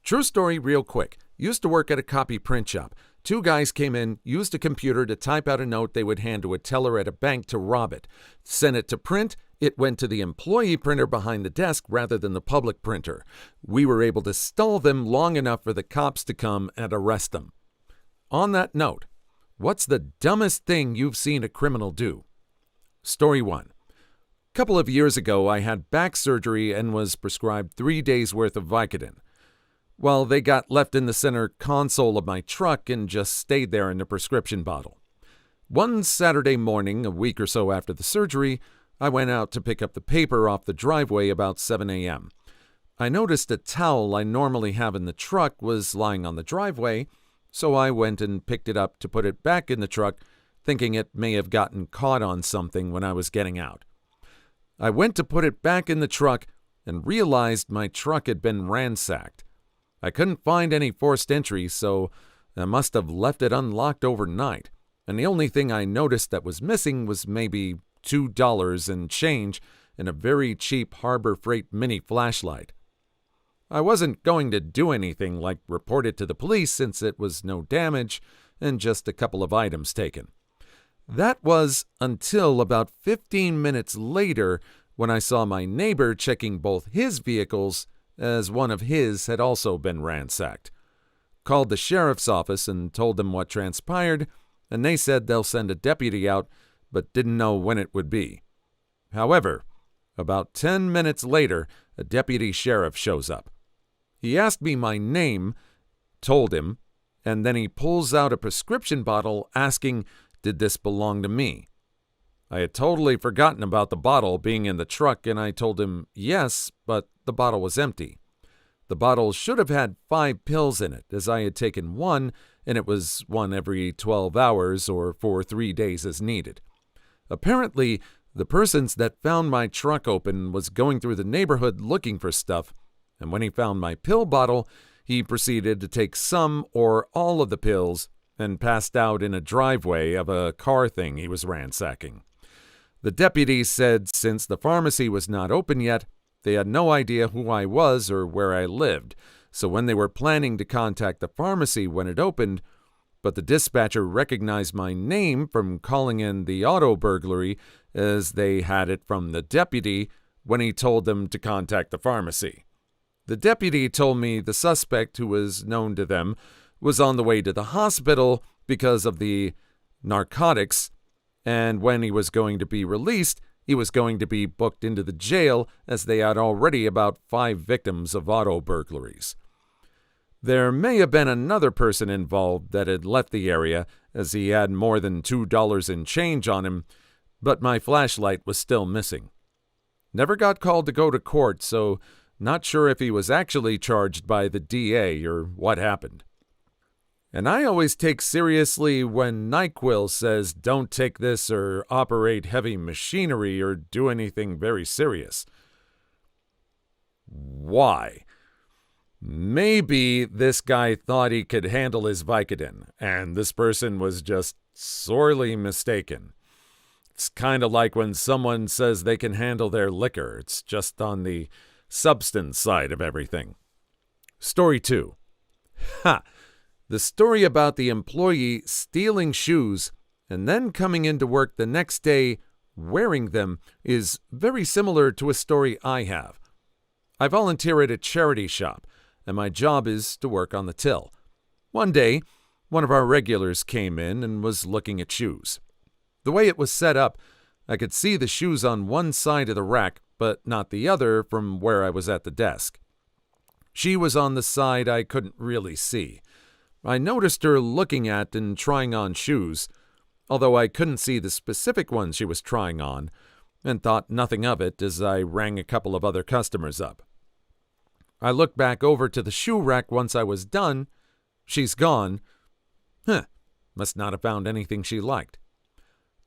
True story, real quick. Used to work at a copy print shop. Two guys came in, used a computer to type out a note they would hand to a teller at a bank to rob it. Sent it to print. It went to the employee printer behind the desk rather than the public printer. We were able to stall them long enough for the cops to come and arrest them. On that note, what's the dumbest thing you've seen a criminal do? Story 1. A couple of years ago, I had back surgery and was prescribed 3 days' worth of Vicodin. Well, they got left in the center console of my truck and just stayed there in the prescription bottle. One Saturday morning, a week or so after the surgery, I went out to pick up the paper off the driveway about 7 a.m. I noticed a towel I normally have in the truck was lying on the driveway, so I went and picked it up to put it back in the truck, thinking it may have gotten caught on something when I was getting out. I went to put it back in the truck and realized my truck had been ransacked. I couldn't find any forced entry, so I must have left it unlocked overnight, and the only thing I noticed that was missing was maybe $2 and change and a very cheap Harbor Freight mini flashlight. I wasn't going to do anything like report it to the police since it was no damage and just a couple of items taken. That was until about 15 minutes later when I saw my neighbor checking both his vehicles as one of his had also been ransacked. Called the sheriff's office and told them what transpired, and they said they'll send a deputy out, but didn't know when it would be. However, about 10 minutes later, a deputy sheriff shows up. He asked me my name, told him, and then he pulls out a prescription bottle asking, did this belong to me? I had totally forgotten about the bottle being in the truck, and I told him yes, but the bottle was empty. The bottle should have had 5 pills in it, as I had taken one, and it was one every 12 hours or for 3 days as needed. Apparently, the persons that found my truck open was going through the neighborhood looking for stuff, and when he found my pill bottle, he proceeded to take some or all of the pills and passed out in a driveway of a car thing he was ransacking. The deputy said since the pharmacy was not open yet, they had no idea who I was or where I lived, so when they were planning to contact the pharmacy when it opened, but the dispatcher recognized my name from calling in the auto burglary as they had it from the deputy when he told them to contact the pharmacy. The deputy told me the suspect, who was known to them, was on the way to the hospital because of the narcotics, and when he was going to be released, he was going to be booked into the jail as they had already about 5 victims of auto burglaries. There may have been another person involved that had left the area as he had more than $2 in change on him, but my flashlight was still missing. Never got called to go to court, so not sure if he was actually charged by the DA or what happened. And I always take seriously when NyQuil says don't take this or operate heavy machinery or do anything very serious. Why? Maybe this guy thought he could handle his Vicodin, and this person was just sorely mistaken. It's kind of like when someone says they can handle their liquor. It's just on the substance side of everything. Story 2. The story about the employee stealing shoes and then coming into work the next day wearing them is very similar to a story I have. I volunteer at a charity shop, and my job is to work on the till. One day, one of our regulars came in and was looking at shoes. The way it was set up, I could see the shoes on one side of the rack, but not the other from where I was at the desk. She was on the side I couldn't really see. I noticed her looking at and trying on shoes, although I couldn't see the specific ones she was trying on, and thought nothing of it as I rang a couple of other customers up. I looked back over to the shoe rack once I was done. She's gone. Must not have found anything she liked.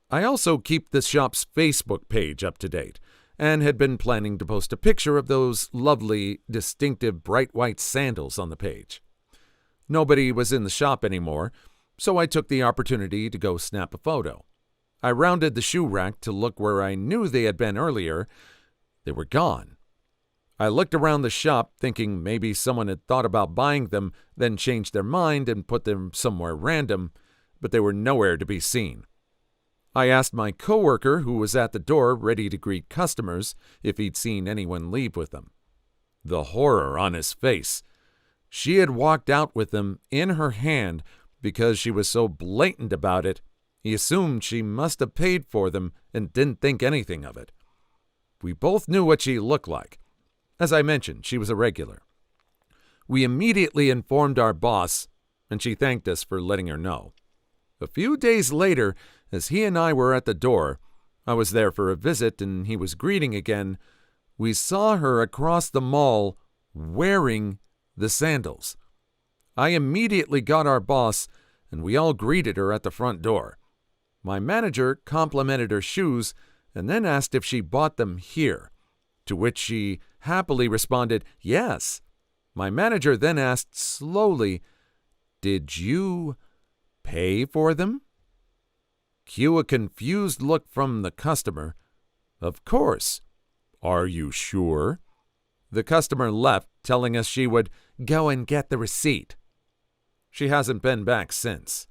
I also keep the shop's Facebook page up to date, and had been planning to post a picture of those lovely, distinctive bright white sandals on the page. Nobody was in the shop anymore, so I took the opportunity to go snap a photo. I rounded the shoe rack to look where I knew they had been earlier. They were gone. I looked around the shop thinking maybe someone had thought about buying them, then changed their mind and put them somewhere random, but they were nowhere to be seen. I asked my coworker, who was at the door ready to greet customers, if he'd seen anyone leave with them. The horror on his face. She had walked out with them in her hand because she was so blatant about it. He assumed she must have paid for them and didn't think anything of it. We both knew what she looked like. As I mentioned, she was a regular. We immediately informed our boss, and she thanked us for letting her know. A few days later, as he and I were at the door, I was there for a visit and he was greeting again, we saw her across the mall wearing the sandals. I immediately got our boss and we all greeted her at the front door. My manager complimented her shoes and then asked if she bought them here, to which she happily responded, yes. My manager then asked slowly, "Did you pay for them?" Cue a confused look from the customer. "Of course." "Are you sure?" The customer left, telling us she would go and get the receipt. She hasn't been back since.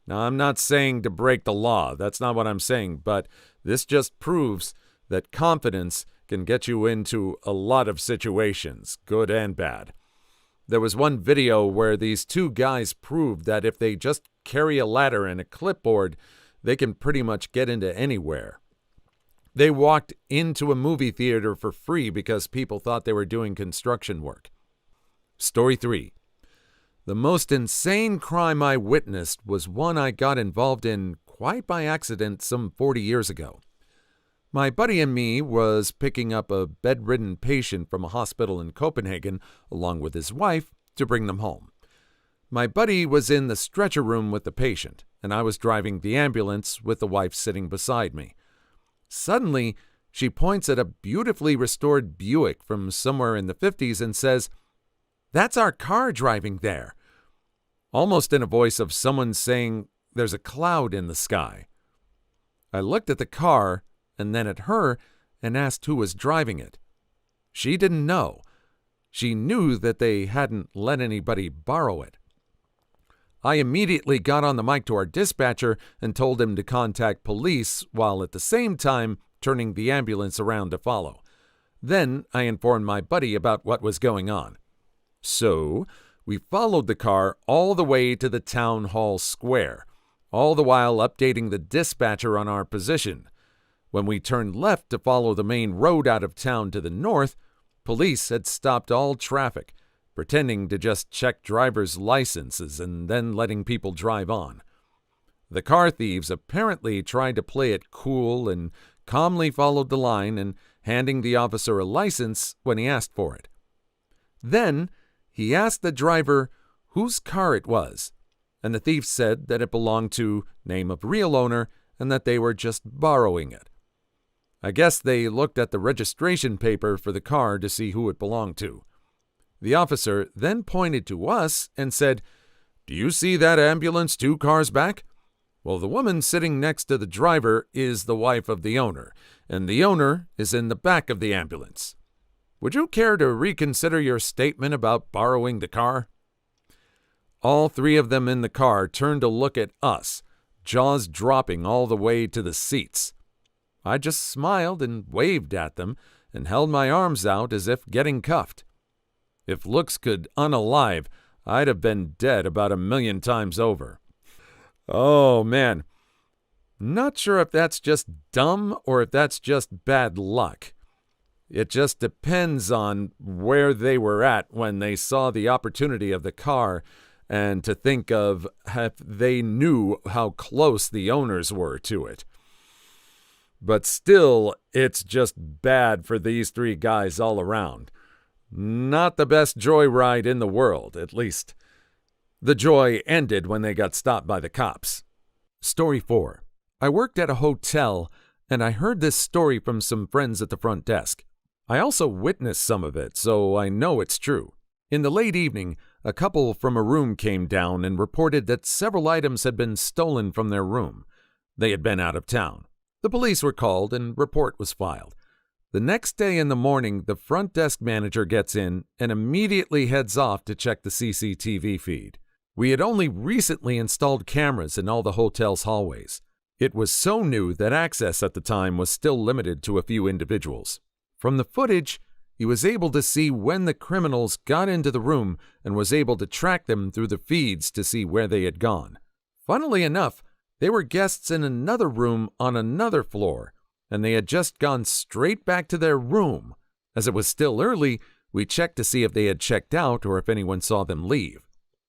Now, I'm not saying to break the law. That's not what I'm saying, but this just proves that confidence can get you into a lot of situations, good and bad. There was one video where these two guys proved that if they just carry a ladder and a clipboard, they can pretty much get into anywhere. They walked into a movie theater for free because people thought they were doing construction work. Story 3. The most insane crime I witnessed was one I got involved in quite by accident some 40 years ago. My buddy and me was picking up a bedridden patient from a hospital in Copenhagen along with his wife to bring them home. My buddy was in the stretcher room with the patient, and I was driving the ambulance with the wife sitting beside me. Suddenly, she points at a beautifully restored Buick from somewhere in the 50s and says, "That's our car driving there," almost in a voice of someone saying there's a cloud in the sky. I looked at the car and then at her and asked who was driving it. She didn't know. She knew that they hadn't let anybody borrow it. I immediately got on the mic to our dispatcher and told him to contact police while at the same time turning the ambulance around to follow. Then I informed my buddy about what was going on. So we followed the car all the way to the town hall square, all the while updating the dispatcher on our position. When we turned left to follow the main road out of town to the north, police had stopped all traffic, pretending to just check driver's licenses and then letting people drive on. The car thieves apparently tried to play it cool and calmly followed the line and handing the officer a license when he asked for it. Then he asked the driver whose car it was, and the thief said that it belonged to name of real owner and that they were just borrowing it. I guess they looked at the registration paper for the car to see who it belonged to. The officer then pointed to us and said, "Do you see that ambulance 2 cars back? Well, the woman sitting next to the driver is the wife of the owner, and the owner is in the back of the ambulance. Would you care to reconsider your statement about borrowing the car?" All 3 of them in the car turned to look at us, jaws dropping all the way to the seats. I just smiled and waved at them and held my arms out as if getting cuffed. If looks could unalive, I'd have been dead about 1,000,000 times over. Oh, man. Not sure if that's just dumb or if that's just bad luck. It just depends on where they were at when they saw the opportunity of the car and to think of if they knew how close the owners were to it. But still, it's just bad for these 3 guys all around. Not the best joyride in the world, at least. The joy ended when they got stopped by the cops. Story 4. I worked at a hotel, and I heard this story from some friends at the front desk. I also witnessed some of it, so I know it's true. In the late evening, a couple from a room came down and reported that several items had been stolen from their room. They had been out of town. The police were called and report was filed. The next day in the morning, the front desk manager gets in and immediately heads off to check the CCTV feed. We had only recently installed cameras in all the hotel's hallways. It was so new that access at the time was still limited to a few individuals. From the footage, he was able to see when the criminals got into the room and was able to track them through the feeds to see where they had gone. Funnily enough, they were guests in another room on another floor, and they had just gone straight back to their room. As it was still early, we checked to see if they had checked out or if anyone saw them leave.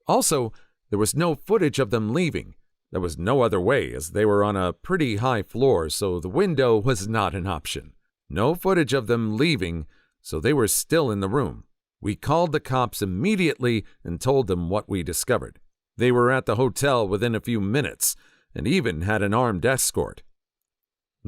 Also, there was no footage of them leaving. There was no other way, as they were on a pretty high floor, so the window was not an option. No footage of them leaving, so they were still in the room. We called the cops immediately and told them what we discovered. They were at the hotel within a few minutes, and even had an armed escort.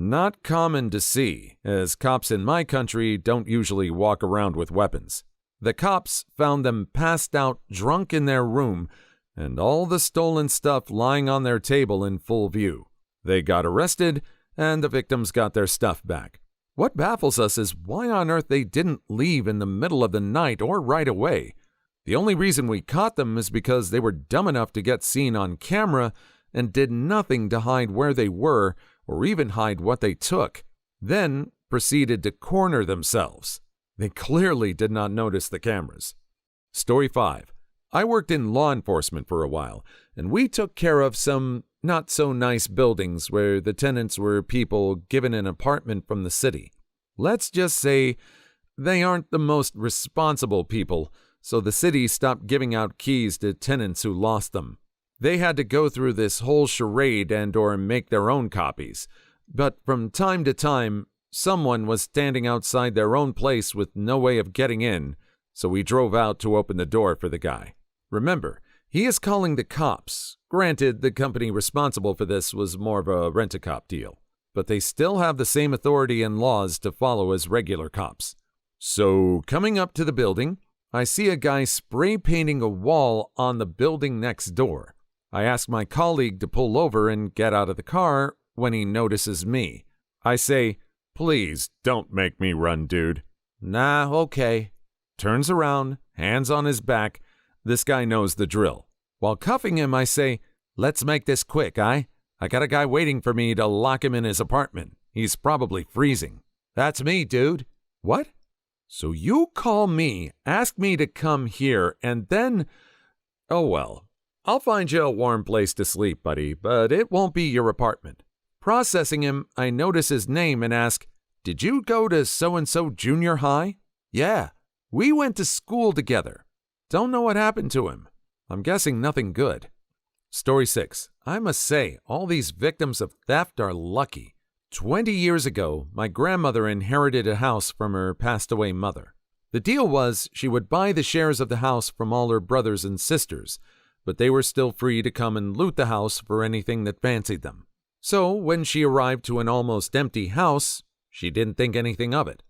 Not common to see, as cops in my country don't usually walk around with weapons. The cops found them passed out drunk in their room, and all the stolen stuff lying on their table in full view. They got arrested, and the victims got their stuff back. What baffles us is why on earth they didn't leave in the middle of the night or right away. The only reason we caught them is because they were dumb enough to get seen on camera and did nothing to hide where they were or even hide what they took, then proceeded to corner themselves. They clearly did not notice the cameras. Story 5. I worked in law enforcement for a while, and we took care of some not-so-nice buildings where the tenants were people given an apartment from the city. Let's just say they aren't the most responsible people, so the city stopped giving out keys to tenants who lost them. They had to go through this whole charade and/or make their own copies. But from time to time, someone was standing outside their own place with no way of getting in, so we drove out to open the door for the guy. Remember, he is calling the cops. Granted, the company responsible for this was more of a rent-a-cop deal, but they still have the same authority and laws to follow as regular cops. So, coming up to the building, I see a guy spray painting a wall on the building next door. I ask my colleague to pull over and get out of the car when he notices me. I say, "Please, don't make me run, dude." "Nah, okay." Turns around, hands on his back. This guy knows the drill. While cuffing him, I say, "Let's make this quick, I got a guy waiting for me to lock him in his apartment. He's probably freezing." "That's me, dude." "What? So you call me, ask me to come here, and then... Oh well. I'll find you a warm place to sleep, buddy, but it won't be your apartment." Processing him, I notice his name and ask, "Did you go to so-and-so junior high?" "Yeah, we went to school together." "Don't know what happened to him." I'm guessing nothing good. Story 6. I must say, all these victims of theft are lucky. 20 years ago, my grandmother inherited a house from her passed-away mother. The deal was she would buy the shares of the house from all her brothers and sisters, but they were still free to come and loot the house for anything that fancied them. So, when she arrived to an almost empty house, she didn't think anything of it.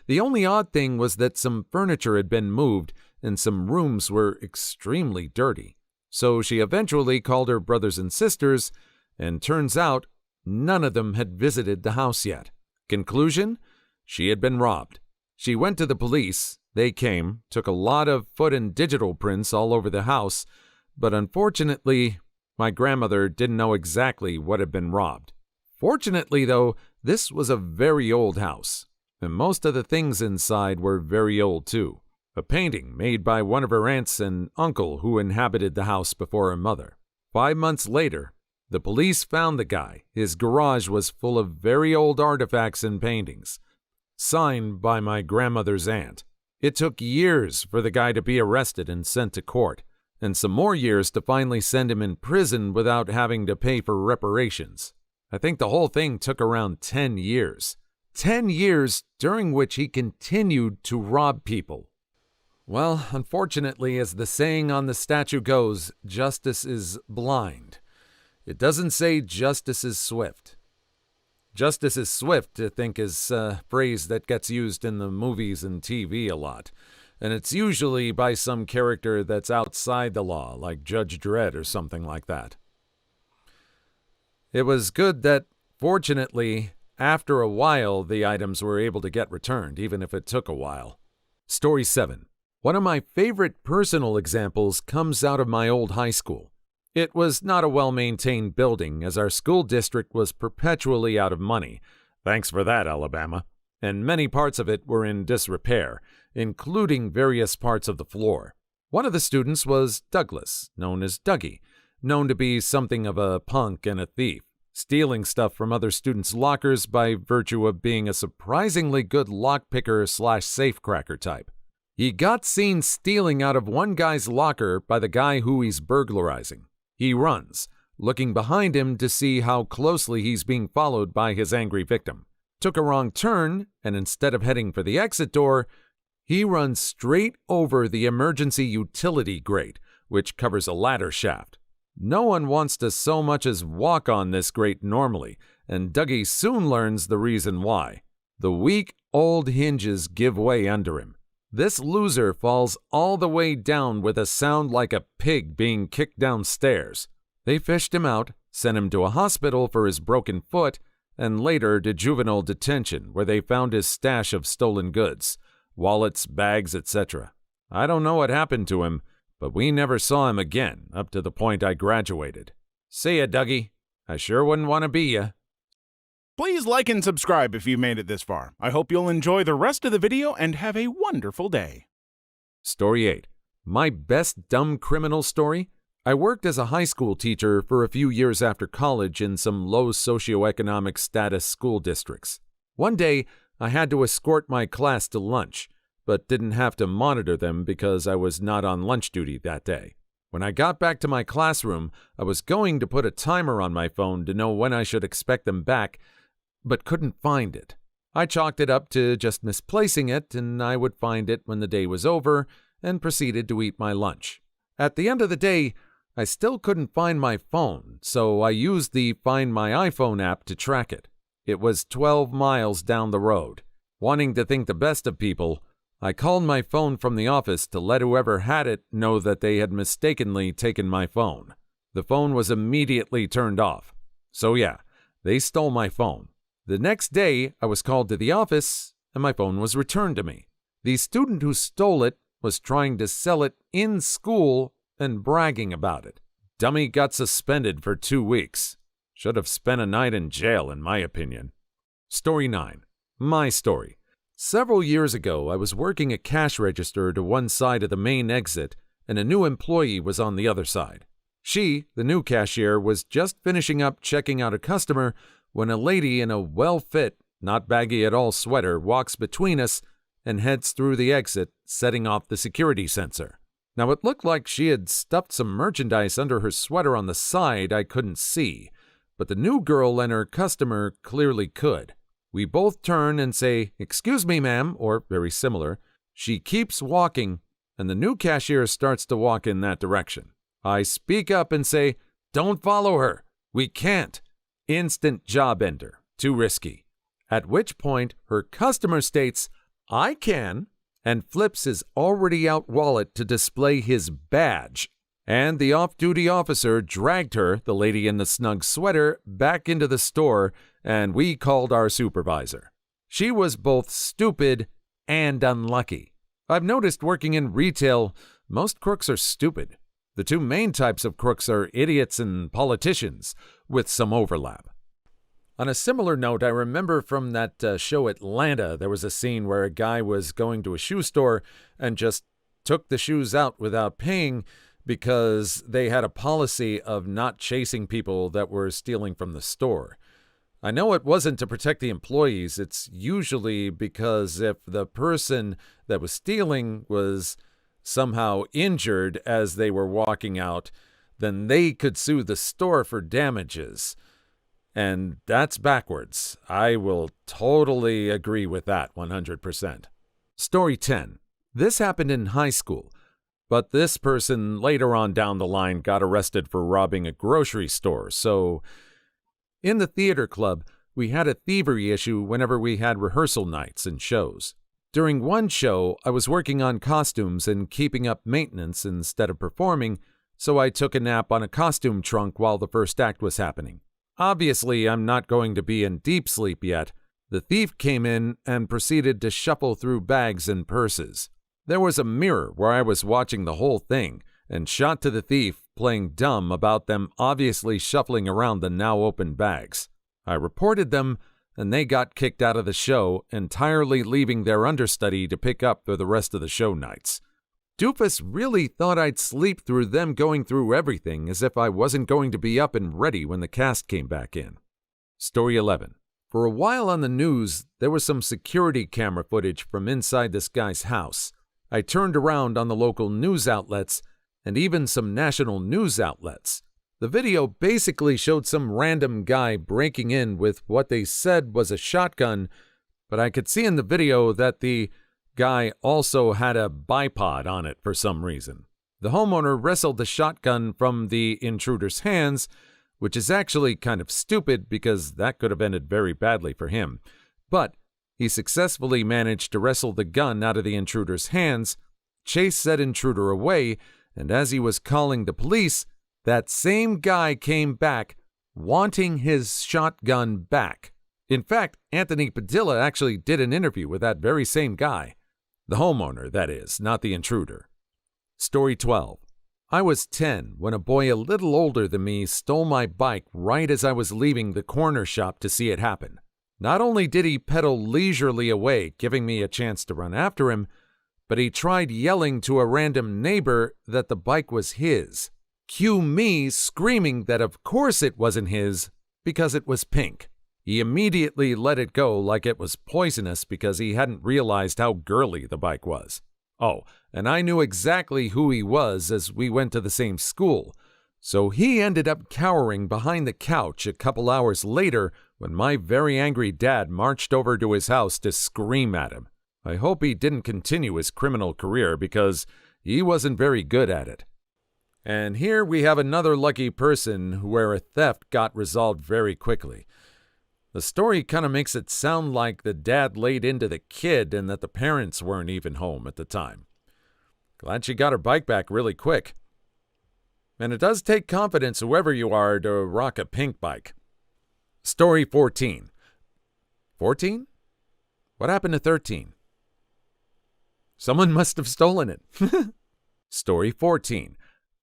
The only odd thing was that some furniture had been moved and some rooms were extremely dirty. So she eventually called her brothers and sisters, and turns out none of them had visited the house yet. Conclusion? She had been robbed. She went to the police. They came, took a lot of foot and digital prints all over the house, but unfortunately, my grandmother didn't know exactly what had been robbed. Fortunately, though, this was a very old house, and most of the things inside were very old too. A painting made by one of her aunts and uncle who inhabited the house before her mother. 5 months later, the police found the guy. His garage was full of very old artifacts and paintings, signed by my grandmother's aunt. It took years for the guy to be arrested and sent to court, and some more years to finally send him in prison without having to pay for reparations. I think the whole thing took around 10 years. 10 years during which he continued to rob people. Well, unfortunately, as the saying on the statue goes, justice is blind. It doesn't say justice is swift. Justice is swift, I think, is a phrase that gets used in the movies and TV a lot. And it's usually by some character that's outside the law, like Judge Dredd or something like that. It was good that, fortunately, After a while, the items were able to get returned, even if it took a while. Story 7. One of my favorite personal examples comes out of my old high school. It was not a well-maintained building, as our school district was perpetually out of money. Thanks for that, Alabama. And many parts of it were in disrepair, including various parts of the floor. One of the students was Douglas, known as Dougie, known to be something of a punk and a thief, stealing stuff from other students' lockers by virtue of being a surprisingly good lockpicker/safecracker type. He got seen stealing out of one guy's locker by the guy who he's burglarizing. He runs, looking behind him to see how closely he's being followed by his angry victim. Took a wrong turn, and instead of heading for the exit door, he runs straight over the emergency utility grate, which covers a ladder shaft. No one wants to so much as walk on this grate normally, and Dougie soon learns the reason why. The weak, old hinges give way under him. This loser falls all the way down with a sound like a pig being kicked downstairs. They fished him out, sent him to a hospital for his broken foot, and later to juvenile detention, where they found his stash of stolen goods, wallets, bags, etc. I don't know what happened to him, but we never saw him again up to the point I graduated. See ya, Dougie. I sure wouldn't want to be ya. Please like and subscribe if you made it this far. I hope you'll enjoy the rest of the video and have a wonderful day. Story 8. My best dumb criminal story? I worked as a high school teacher for a few years after college in some low socioeconomic status school districts. One day, I had to escort my class to lunch, but didn't have to monitor them because I was not on lunch duty that day. When I got back to my classroom, I was going to put a timer on my phone to know when I should expect them back, but couldn't find it. I chalked it up to just misplacing it, and I would find it when the day was over, and proceeded to eat my lunch. At the end of the day, I still couldn't find my phone, so I used the Find My iPhone app to track it. It was 12 miles down the road. Wanting to think the best of people, I called my phone from the office to let whoever had it know that they had mistakenly taken my phone. The phone was immediately turned off. So yeah, they stole my phone. The next day, I was called to the office, and my phone was returned to me. The student who stole it was trying to sell it in school and bragging about it. Dummy got suspended for 2 weeks. Should have spent a night in jail, in my opinion. Story 9. My story. Several years ago, I was working a cash register to one side of the main exit, and a new employee was on the other side. She, the new cashier, was just finishing up checking out a customer when a lady in a well-fit, not baggy at all sweater walks between us and heads through the exit, setting off the security sensor. Now, it looked like she had stuffed some merchandise under her sweater on the side I couldn't see, but the new girl and her customer clearly could. We both turn and say, "Excuse me, ma'am," or very similar. She keeps walking, and the new cashier starts to walk in that direction. I speak up and say, "Don't follow her. We can't." Instant job ender. Too risky. At which point, her customer states, "I can," and flips his already out wallet to display his badge. And the off-duty officer dragged her, the lady in the snug sweater, back into the store, and we called our supervisor. She was both stupid and unlucky. I've noticed working in retail, most crooks are stupid. The two main types of crooks are idiots and politicians, with some overlap. On a similar note, I remember from that show Atlanta, there was a scene where a guy was going to a shoe store and just took the shoes out without paying because they had a policy of not chasing people that were stealing from the store. I know it wasn't to protect the employees. It's usually because if the person that was stealing was somehow injured as they were walking out, then they could sue the store for damages. And that's backwards. I will totally agree with that 100%. Story 10. This happened in high school, but this person later on down the line got arrested for robbing a grocery store. So, in the theater club, we had a thievery issue whenever we had rehearsal nights and shows. During one show, I was working on costumes and keeping up maintenance instead of performing, so I took a nap on a costume trunk while the first act was happening. Obviously, I'm not going to be in deep sleep yet. The thief came in and proceeded to shuffle through bags and purses. There was a mirror where I was watching the whole thing and shot to the thief playing dumb about them obviously shuffling around the now open bags. I reported them, and they got kicked out of the show, entirely leaving their understudy to pick up for the rest of the show nights. Doofus really thought I'd sleep through them going through everything as if I wasn't going to be up and ready when the cast came back in. Story 11. For a while on the news, there was some security camera footage from inside this guy's house. I turned around on the local news outlets and even some national news outlets. The video basically showed some random guy breaking in with what they said was a shotgun, but I could see in the video that the guy also had a bipod on it for some reason. The homeowner wrestled the shotgun from the intruder's hands, which is actually kind of stupid because that could have ended very badly for him. But he successfully managed to wrestle the gun out of the intruder's hands, chase said intruder away, and as he was calling the police, that same guy came back wanting his shotgun back. In fact, Anthony Padilla actually did an interview with that very same guy. The homeowner, that is, not the intruder. Story 12. I was 10 when a boy a little older than me stole my bike right as I was leaving the corner shop to see it happen. Not only did he pedal leisurely away, giving me a chance to run after him, but he tried yelling to a random neighbor that the bike was his. Cue me screaming that of course it wasn't his because it was pink. He immediately let it go like it was poisonous because he hadn't realized how girly the bike was. Oh, and I knew exactly who he was as we went to the same school, so he ended up cowering behind the couch a couple hours later when my very angry dad marched over to his house to scream at him. I hope he didn't continue his criminal career because he wasn't very good at it. And here we have another lucky person where a theft got resolved very quickly. The story kind of makes it sound like the dad laid into the kid and that the parents weren't even home at the time. Glad she got her bike back really quick. And it does take confidence, whoever you are, to rock a pink bike. Story 14. 14? What happened to 13? Someone must have stolen it. Story 14.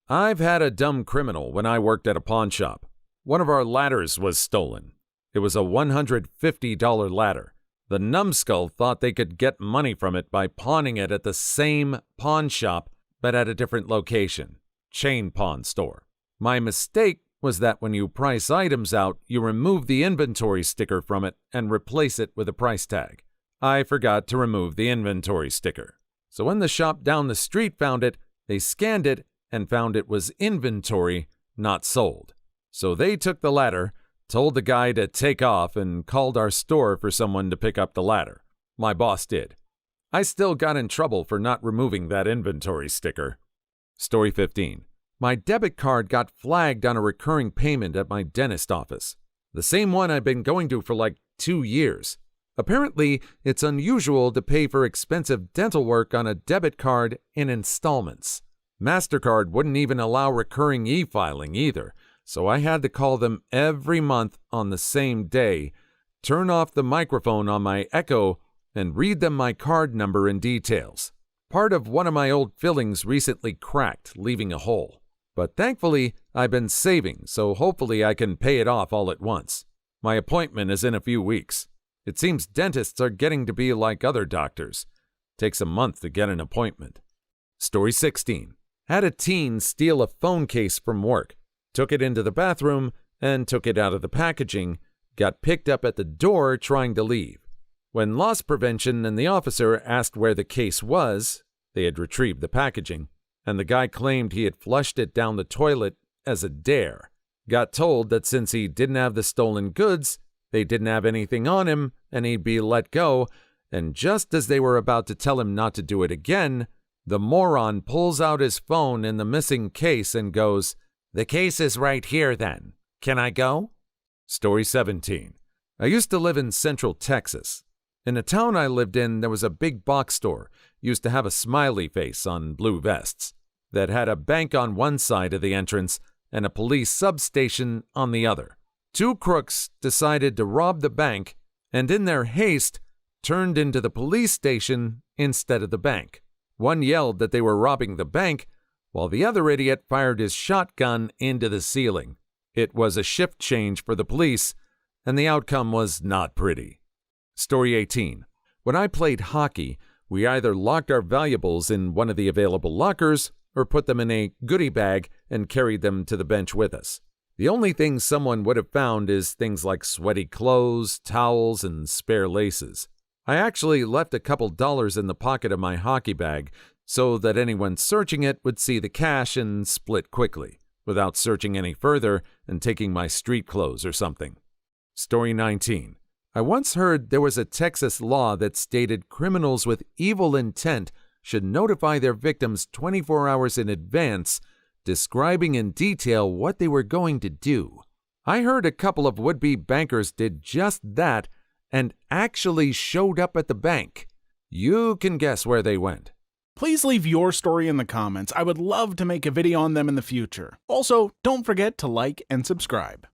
I've had a dumb criminal when I worked at a pawn shop. One of our ladders was stolen. It was a $150 ladder. The numbskull thought they could get money from it by pawning it at the same pawn shop, but at a different location. Chain pawn store. My mistake was that when you price items out, you remove the inventory sticker from it and replace it with a price tag. I forgot to remove the inventory sticker. So when the shop down the street found it, they scanned it and found it was inventory, not sold. So they took the ladder, told the guy to take off, and called our store for someone to pick up the ladder. My boss did. I still got in trouble for not removing that inventory sticker. Story 15. My debit card got flagged on a recurring payment at my dentist office. The same one I've been going to for like 2 years. Apparently, it's unusual to pay for expensive dental work on a debit card in installments. MasterCard wouldn't even allow recurring e-filing either, so I had to call them every month on the same day, turn off the microphone on my Echo, and read them my card number and details. Part of one of my old fillings recently cracked, leaving a hole. But thankfully, I've been saving, so hopefully I can pay it off all at once. My appointment is in a few weeks. It seems dentists are getting to be like other doctors. Takes a month to get an appointment. Story 16. Had a teen steal a phone case from work, took it into the bathroom, and took it out of the packaging, got picked up at the door trying to leave. When loss prevention and the officer asked where the case was, they had retrieved the packaging, and the guy claimed he had flushed it down the toilet as a dare. Got told that since he didn't have the stolen goods, they didn't have anything on him, and he'd be let go, and just as they were about to tell him not to do it again, the moron pulls out his phone in the missing case and goes, "The case is right here then. Can I go?" Story 17. I used to live in Central Texas. In the town I lived in, there was a big box store, used to have a smiley face on blue vests, that had a bank on one side of the entrance and a police substation on the other. Two crooks decided to rob the bank and in their haste turned into the police station instead of the bank. One yelled that they were robbing the bank, while the other idiot fired his shotgun into the ceiling. It was a shift change for the police, and the outcome was not pretty. Story 18. When I played hockey, we either locked our valuables in one of the available lockers or put them in a goodie bag and carried them to the bench with us. The only thing someone would have found is things like sweaty clothes, towels, and spare laces. I actually left a couple dollars in the pocket of my hockey bag so that anyone searching it would see the cash and split quickly, without searching any further and taking my street clothes or something. Story 19. I once heard there was a Texas law that stated criminals with evil intent should notify their victims 24 hours in advance, describing in detail what they were going to do. I heard a couple of would-be bankers did just that and actually showed up at the bank. You can guess where they went. Please leave your story in the comments. I would love to make a video on them in the future. Also, don't forget to like and subscribe.